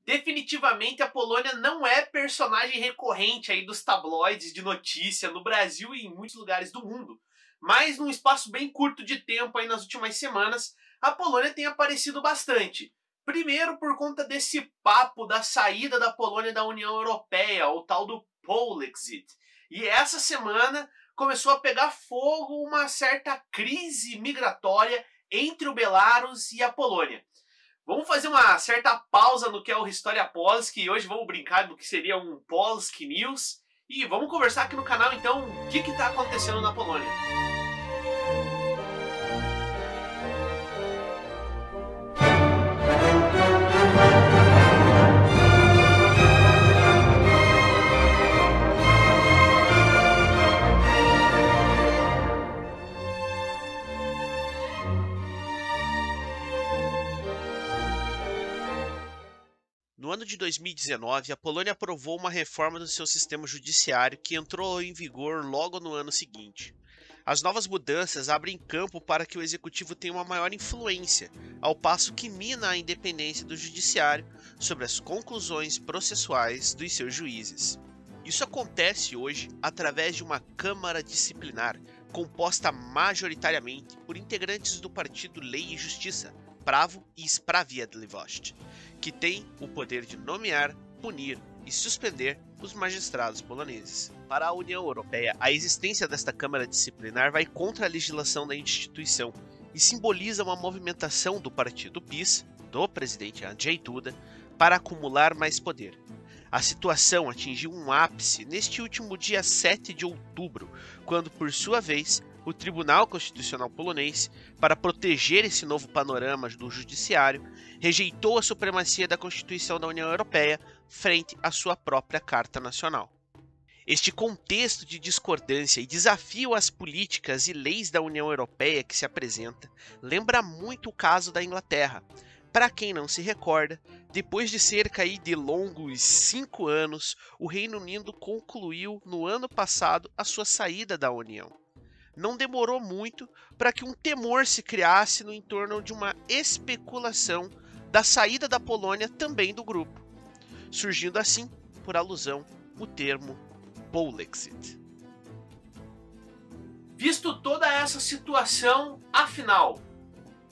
Definitivamente a Polônia não é personagem recorrente aí dos tabloides de notícia no Brasil e em muitos lugares do mundo. Mas num espaço bem curto de tempo aí nas últimas semanas, a Polônia tem aparecido bastante. Primeiro por conta desse papo da saída da Polônia da União Europeia, o tal do Polexit. E essa semana começou a pegar fogo uma certa crise migratória entre o Belarus e a Polônia. Vamos fazer uma certa pausa no que é o História Polski e hoje vamos brincar do que seria um Polski News e vamos conversar aqui no canal então o que está acontecendo na Polônia. No ano de 2019, a Polônia aprovou uma reforma do seu sistema judiciário que entrou em vigor logo no ano seguinte. As novas mudanças abrem campo para que o executivo tenha uma maior influência, ao passo que mina a independência do judiciário sobre as conclusões processuais dos seus juízes. Isso acontece hoje através de uma Câmara Disciplinar, composta majoritariamente por integrantes do partido Lei e Justiça, Prawo e Sprawiedliwość, que tem o poder de nomear, punir e suspender os magistrados poloneses. Para a União Europeia, a existência desta Câmara Disciplinar vai contra a legislação da instituição e simboliza uma movimentação do partido PiS, do presidente Andrzej Duda, para acumular mais poder. A situação atingiu um ápice neste último dia 7 de outubro, quando, por sua vez, o Tribunal Constitucional polonês, para proteger esse novo panorama do judiciário, rejeitou a supremacia da Constituição da União Europeia frente à sua própria Carta Nacional. Este contexto de discordância e desafio às políticas e leis da União Europeia que se apresenta lembra muito o caso da Inglaterra. Para quem não se recorda, depois de cerca de longos 5 anos, o Reino Unido concluiu no ano passado a sua saída da União. Não demorou muito para que um temor se criasse no entorno de uma especulação da saída da Polônia também do grupo, surgindo assim, por alusão, o termo Polexit. Visto toda essa situação, afinal,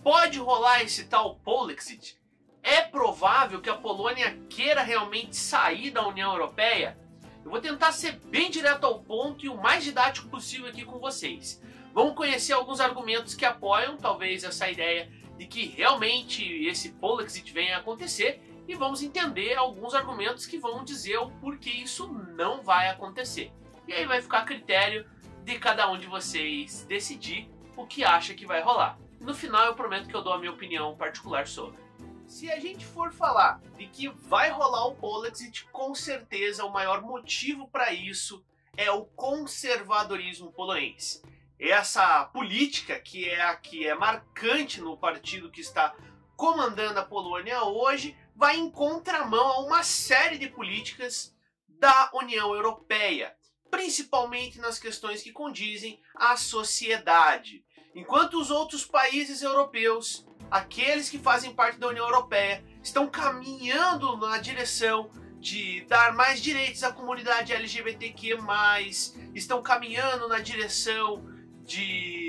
pode rolar esse tal Polexit? É provável que a Polônia queira realmente sair da União Europeia? Eu vou tentar ser bem direto ao ponto e o mais didático possível aqui com vocês. Vamos conhecer alguns argumentos que apoiam, talvez, essa ideia de que realmente esse Polexit venha a acontecer e vamos entender alguns argumentos que vão dizer o porquê isso não vai acontecer. E aí vai ficar a critério de cada um de vocês decidir o que acha que vai rolar. E no final eu prometo que eu dou a minha opinião particular sobre. Se a gente for falar de que vai rolar o Polexit, com certeza o maior motivo para isso é o conservadorismo polonês. Essa política que é marcante no partido que está comandando a Polônia hoje vai em contramão a uma série de políticas da União Europeia, principalmente nas questões que condizem à sociedade. Enquanto os outros países europeus, aqueles que fazem parte da União Europeia, estão caminhando na direção de dar mais direitos à comunidade LGBTQ+, estão caminhando na direção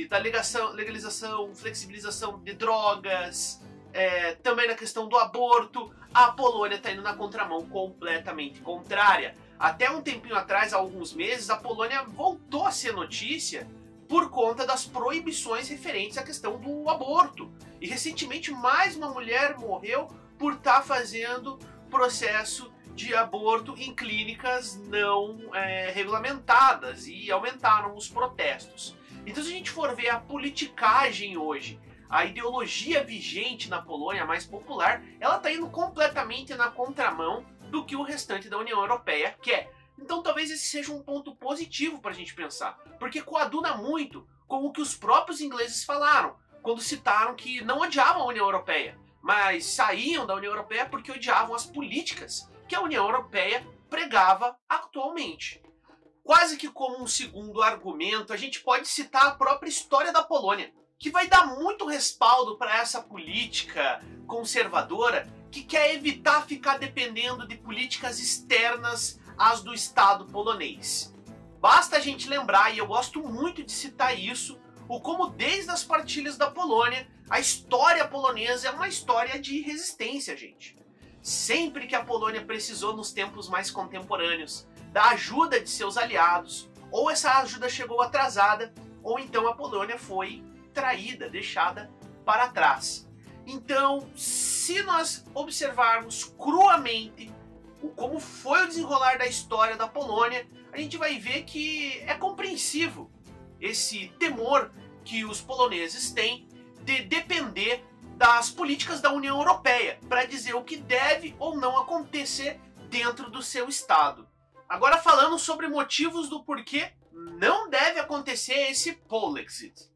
da legalização, flexibilização de drogas, também na questão do aborto, a Polônia está indo na contramão completamente contrária. Até um tempinho atrás, há alguns meses, a Polônia voltou a ser notícia por conta das proibições referentes à questão do aborto. E recentemente mais uma mulher morreu por estar fazendo processo de aborto em clínicas não regulamentadas e aumentaram os protestos. Então, se a gente for ver a politicagem hoje, a ideologia vigente na Polônia, mais popular, ela está indo completamente na contramão do que o restante da União Europeia quer. Então talvez esse seja um ponto positivo para a gente pensar, porque coaduna muito com o que os próprios ingleses falaram, quando citaram que não odiavam a União Europeia, mas saíam da União Europeia porque odiavam as políticas que a União Europeia pregava atualmente. Quase que como um segundo argumento, a gente pode citar a própria história da Polônia, que vai dar muito respaldo para essa política conservadora que quer evitar ficar dependendo de políticas externas às do Estado polonês. Basta a gente lembrar, e eu gosto muito de citar isso, o como desde as partilhas da Polônia, a história polonesa é uma história de resistência, gente. Sempre que a Polônia precisou nos tempos mais contemporâneos da ajuda de seus aliados, ou essa ajuda chegou atrasada, ou então a Polônia foi traída, deixada para trás. Então, se nós observarmos cruamente como foi o desenrolar da história da Polônia, a gente vai ver que é compreensível esse temor que os poloneses têm de depender das políticas da União Europeia para dizer o que deve ou não acontecer dentro do seu estado. Agora falando sobre motivos do porquê não deve acontecer esse Polexit.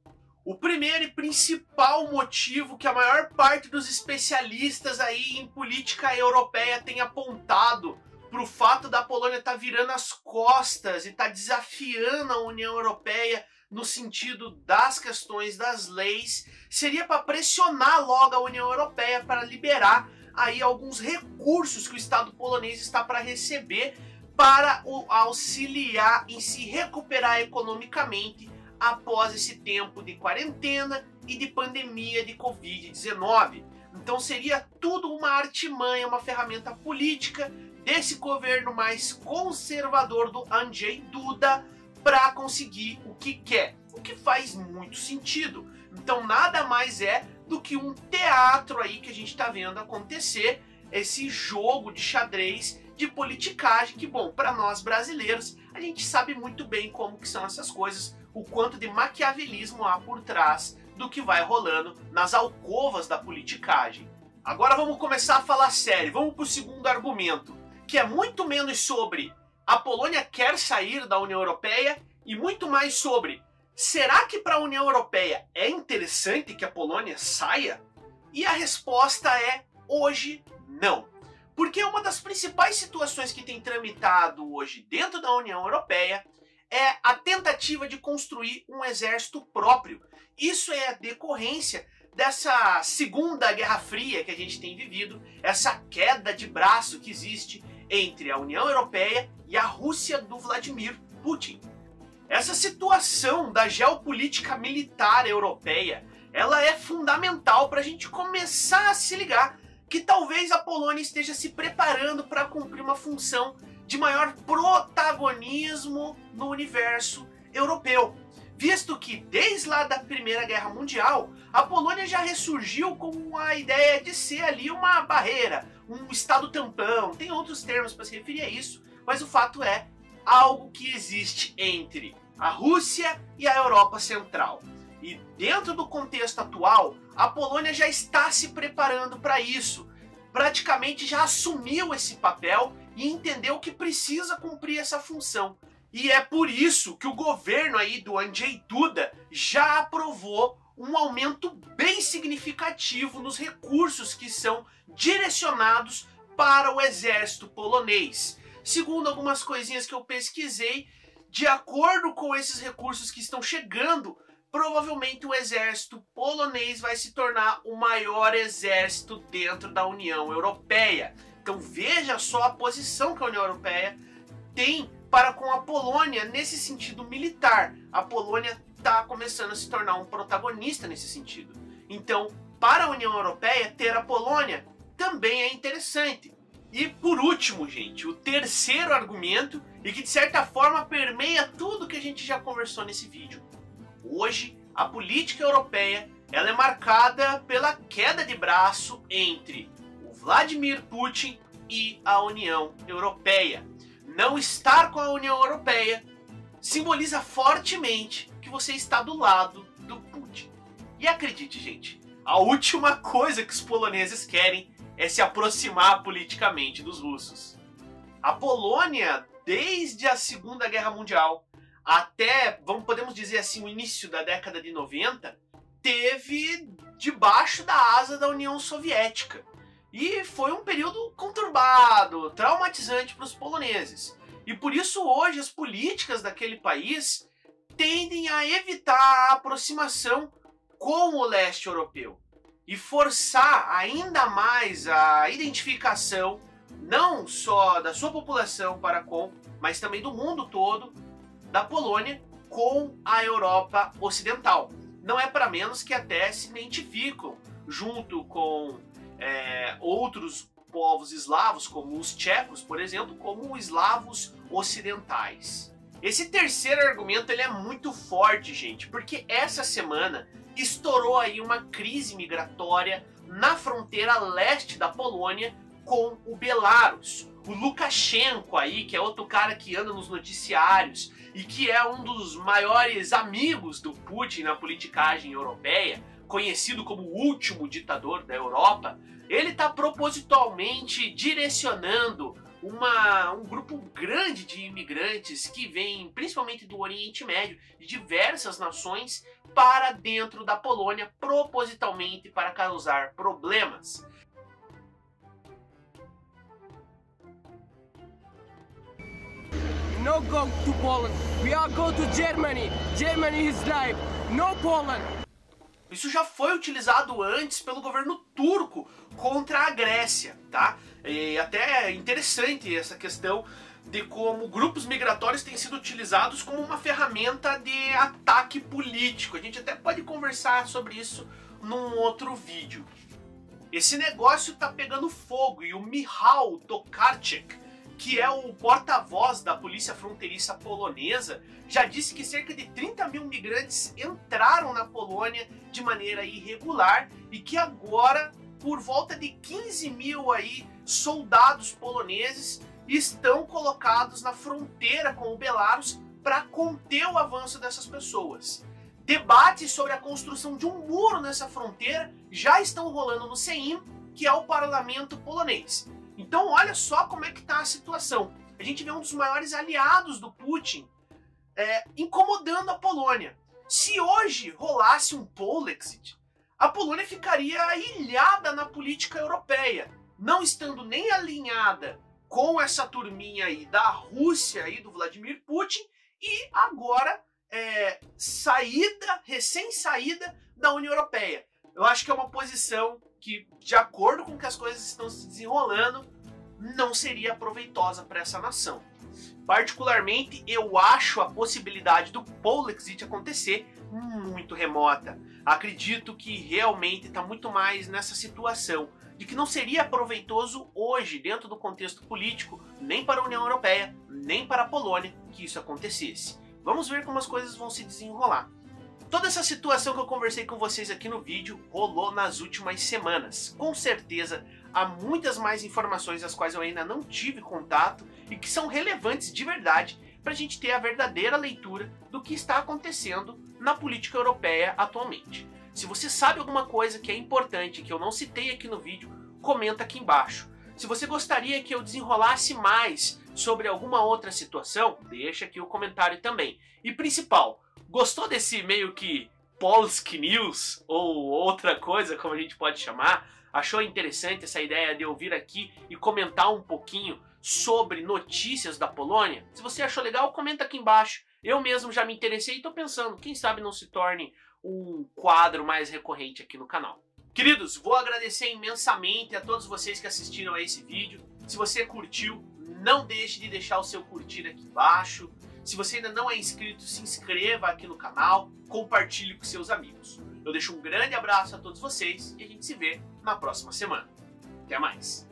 O primeiro e principal motivo que a maior parte dos especialistas aí em política europeia tem apontado para o fato da Polônia estar virando as costas e estar desafiando a União Europeia no sentido das questões das leis, seria para pressionar logo a União Europeia para liberar aí alguns recursos que o Estado polonês está para receber para o auxiliar em se recuperar economicamente após esse tempo de quarentena e de pandemia de Covid-19. Então seria tudo uma artimanha, uma ferramenta política desse governo mais conservador do Andrzej Duda para conseguir o que quer, o que faz muito sentido. Então nada mais é do que um teatro aí que a gente está vendo acontecer, esse jogo de xadrez, de politicagem, que bom, para nós brasileiros, a gente sabe muito bem como que são essas coisas, o quanto de maquiavelismo há por trás do que vai rolando nas alcovas da politicagem. Agora vamos começar a falar sério, vamos para o segundo argumento, que é muito menos sobre a Polônia quer sair da União Europeia e muito mais sobre será que para a União Europeia é interessante que a Polônia saia? E a resposta é hoje não. Porque uma das principais situações que tem tramitado hoje dentro da União Europeia é a tentativa de construir um exército próprio. Isso é a decorrência dessa Segunda Guerra Fria que a gente tem vivido, essa queda de braço que existe entre a União Europeia e a Rússia do Vladimir Putin. Essa situação da geopolítica militar europeia, ela é fundamental para a gente começar a se ligar que talvez a Polônia esteja se preparando para cumprir uma função de maior protagonismo no universo europeu, visto que desde lá da Primeira Guerra Mundial, a Polônia já ressurgiu com a ideia de ser ali uma barreira, um estado tampão, tem outros termos para se referir a isso, mas o fato é algo que existe entre a Rússia e a Europa Central. E dentro do contexto atual, a Polônia já está se preparando para isso, praticamente já assumiu esse papel e entendeu que precisa cumprir essa função. E é por isso que o governo aí do Andrzej Duda já aprovou um aumento bem significativo nos recursos que são direcionados para o exército polonês. Segundo algumas coisinhas que eu pesquisei, de acordo com esses recursos que estão chegando, provavelmente o exército polonês vai se tornar o maior exército dentro da União Europeia. Então veja só a posição que a União Europeia tem para com a Polônia nesse sentido militar. A Polônia está começando a se tornar um protagonista nesse sentido. Então, para a União Europeia, ter a Polônia também é interessante. E por último, gente, o terceiro argumento, e que de certa forma permeia tudo que a gente já conversou nesse vídeo. Hoje, a política europeia ela é marcada pela queda de braço entre o Vladimir Putin e a União Europeia. Não estar com a União Europeia simboliza fortemente que você está do lado do Putin. E acredite, gente, a última coisa que os poloneses querem é se aproximar politicamente dos russos. A Polônia, desde a Segunda Guerra Mundial até, podemos dizer assim, o início da década de 90, teve debaixo da asa da União Soviética. E foi um período conturbado, traumatizante para os poloneses. E por isso hoje as políticas daquele país tendem a evitar a aproximação com o leste europeu. e forçar ainda mais a identificação não só da sua população mas também do mundo todo, da Polônia com a Europa Ocidental. Não é para menos que até se identificam junto com outros povos eslavos, como os tchecos, por exemplo, como eslavos ocidentais. Esse terceiro argumento ele é muito forte, gente, porque essa semana estourou aí uma crise migratória na fronteira leste da Polônia com o Belarus. O Lukashenko aí, que é outro cara que anda nos noticiários e que é um dos maiores amigos do Putin na politicagem europeia, conhecido como o último ditador da Europa, ele está propositalmente direcionando um grupo grande de imigrantes que vêm principalmente do Oriente Médio, de diversas nações, para dentro da Polônia, propositalmente para causar problemas. No go to Poland. We are go to Germany. Germany is life. No Poland. Isso já foi utilizado antes pelo governo turco contra a Grécia, tá? E até é interessante essa questão de como grupos migratórios têm sido utilizados como uma ferramenta de ataque político. A gente até pode conversar sobre isso num outro vídeo. Esse negócio tá pegando fogo e o Michał Tokarczuk, que é o porta-voz da polícia fronteiriça polonesa, já disse que cerca de 30 mil migrantes entraram na Polônia de maneira irregular e que agora, por volta de 15 mil aí, soldados poloneses estão colocados na fronteira com o Belarus para conter o avanço dessas pessoas. Debates sobre a construção de um muro nessa fronteira já estão rolando no Sejm, que é o parlamento polonês. Então olha só como é que está a situação. A gente vê um dos maiores aliados do Putin incomodando a Polônia. Se hoje rolasse um Polexit, a Polônia ficaria ilhada na política europeia, não estando nem alinhada com essa turminha aí da Rússia e do Vladimir Putin e agora recém-saída da União Europeia. Eu acho que é uma posição que, de acordo com que as coisas estão se desenrolando, não seria proveitosa para essa nação. Particularmente, eu acho a possibilidade do Polexit acontecer muito remota. Acredito que realmente está muito mais nessa situação de que não seria proveitoso hoje, dentro do contexto político, nem para a União Europeia, nem para a Polônia, que isso acontecesse. Vamos ver como as coisas vão se desenrolar. Toda essa situação que eu conversei com vocês aqui no vídeo rolou nas últimas semanas. Com certeza, há muitas mais informações as quais eu ainda não tive contato e que são relevantes de verdade para a gente ter a verdadeira leitura do que está acontecendo na política europeia atualmente. Se você sabe alguma coisa que é importante que eu não citei aqui no vídeo, comenta aqui embaixo. Se você gostaria que eu desenrolasse mais sobre alguma outra situação, deixa aqui o comentário também. E principal, gostou desse meio que Polski News ou outra coisa, como a gente pode chamar? Achou interessante essa ideia de eu vir aqui e comentar um pouquinho sobre notícias da Polônia? Se você achou legal, comenta aqui embaixo. Eu mesmo já me interessei e estou pensando, quem sabe não se torne um quadro mais recorrente aqui no canal. Queridos, vou agradecer imensamente a todos vocês que assistiram a esse vídeo. Se você curtiu, não deixe de deixar o seu curtir aqui embaixo. Se você ainda não é inscrito, se inscreva aqui no canal, compartilhe com seus amigos. Eu deixo um grande abraço a todos vocês e a gente se vê na próxima semana. Até mais!